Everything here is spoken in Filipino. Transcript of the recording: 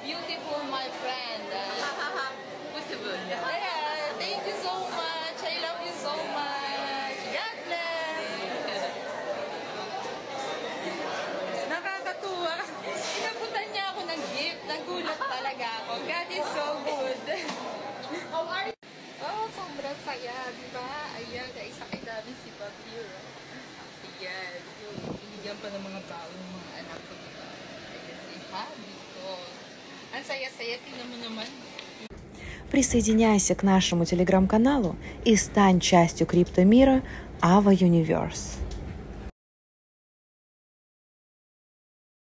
beautiful, my friend. Beautiful. Yeah, thank you so much. I love you so much. God bless. Nakakatuwa. Inabutan niya ako ng gift. Nagulat talaga ako. God is so good. How are you? Oh, sobrang saya, di ba? Ayan, kaisakay namin si Pablo. Ayan, binigyan pa ng mga baon ng mga anak ko, di ba? Ayan, si Habi ko. Ang saya-saya, tingnan mo naman. Присоединяйся к нашему телеграм-каналу и стань частью криптомира Ava Universe.